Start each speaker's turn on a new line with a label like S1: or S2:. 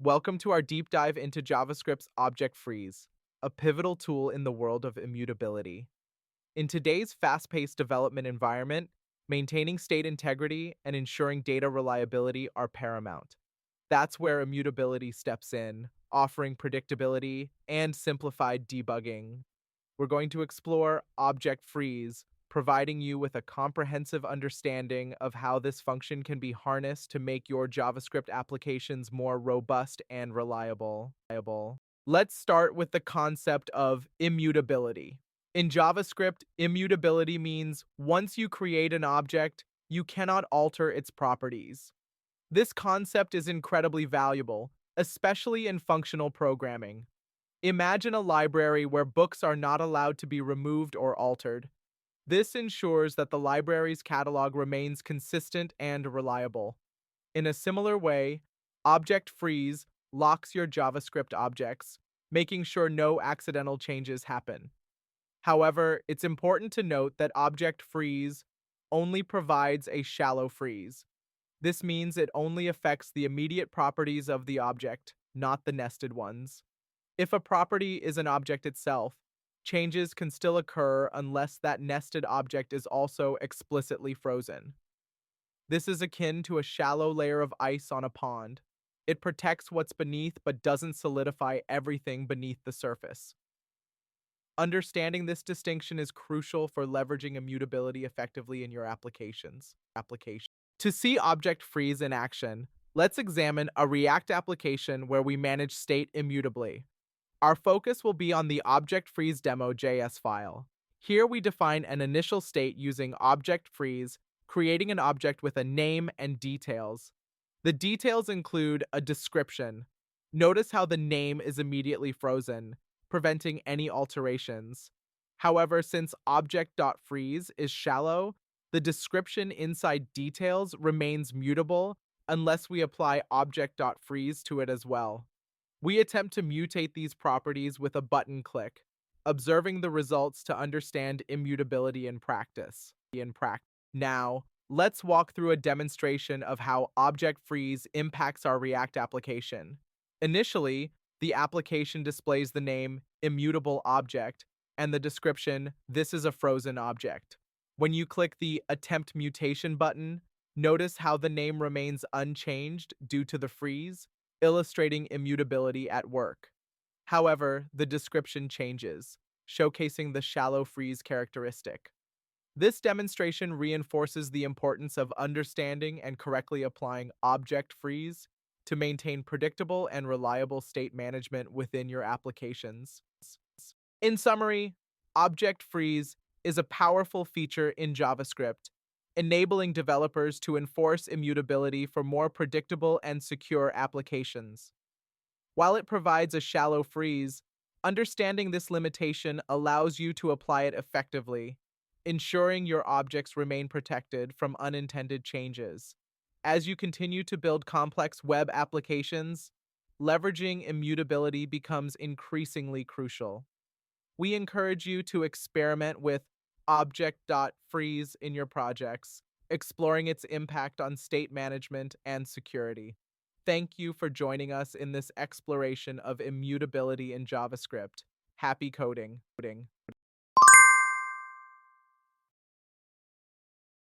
S1: Welcome to our deep dive into JavaScript's Object.freeze, a pivotal tool in the world of immutability. In today's fast-paced development environment, maintaining state integrity and ensuring data reliability are paramount. That's where immutability steps in, offering predictability and simplified debugging. We're going to explore Object.freeze, providing you with a comprehensive understanding of how this function can be harnessed to make your JavaScript applications more robust and reliable. Let's start with the concept of immutability. In JavaScript, immutability means once you create an object, you cannot alter its properties. This concept is incredibly valuable, especially in functional programming. Imagine a library where books are not allowed to be removed or altered. This ensures that the library's catalog remains consistent and reliable. In a similar way, Object.freeze locks your JavaScript objects, making sure no accidental changes happen. However, it's important to note that Object.freeze only provides a shallow freeze. This means it only affects the immediate properties of the object, not the nested ones. If a property is an object itself, changes can still occur unless that nested object is also explicitly frozen. This is akin to a shallow layer of ice on a pond. It protects what's beneath but doesn't solidify everything beneath the surface. Understanding this distinction is crucial for leveraging immutability effectively in your applications. To see Object.freeze in action, let's examine a React application where we manage state immutably. Our focus will be on the Object.freeze demo.js file. Here we define an initial state using Object.freeze, creating an object with a name and details. The details include a description. Notice how the name is immediately frozen, preventing any alterations. However, since Object.freeze is shallow, the description inside details remains mutable unless we apply Object.freeze to it as well. We attempt to mutate these properties with a button click, observing the results to understand immutability in practice. Now, let's walk through a demonstration of how Object.freeze impacts our React application. Initially, the application displays the name immutable object and the description, this is a frozen object. When you click the Attempt Mutation button, notice how the name remains unchanged due to the freeze, illustrating immutability at work. However, the description changes, showcasing the shallow freeze characteristic. This demonstration reinforces the importance of understanding and correctly applying Object.freeze to maintain predictable and reliable state management within your applications. In summary, Object.freeze is a powerful feature in JavaScript, enabling developers to enforce immutability for more predictable and secure applications. While it provides a shallow freeze, understanding this limitation allows you to apply it effectively, ensuring your objects remain protected from unintended changes. As you continue to build complex web applications, leveraging immutability becomes increasingly crucial. We encourage you to experiment with Object.freeze in your projects, exploring its impact on state management and security. Thank you for joining us in this exploration of immutability in JavaScript. Happy coding.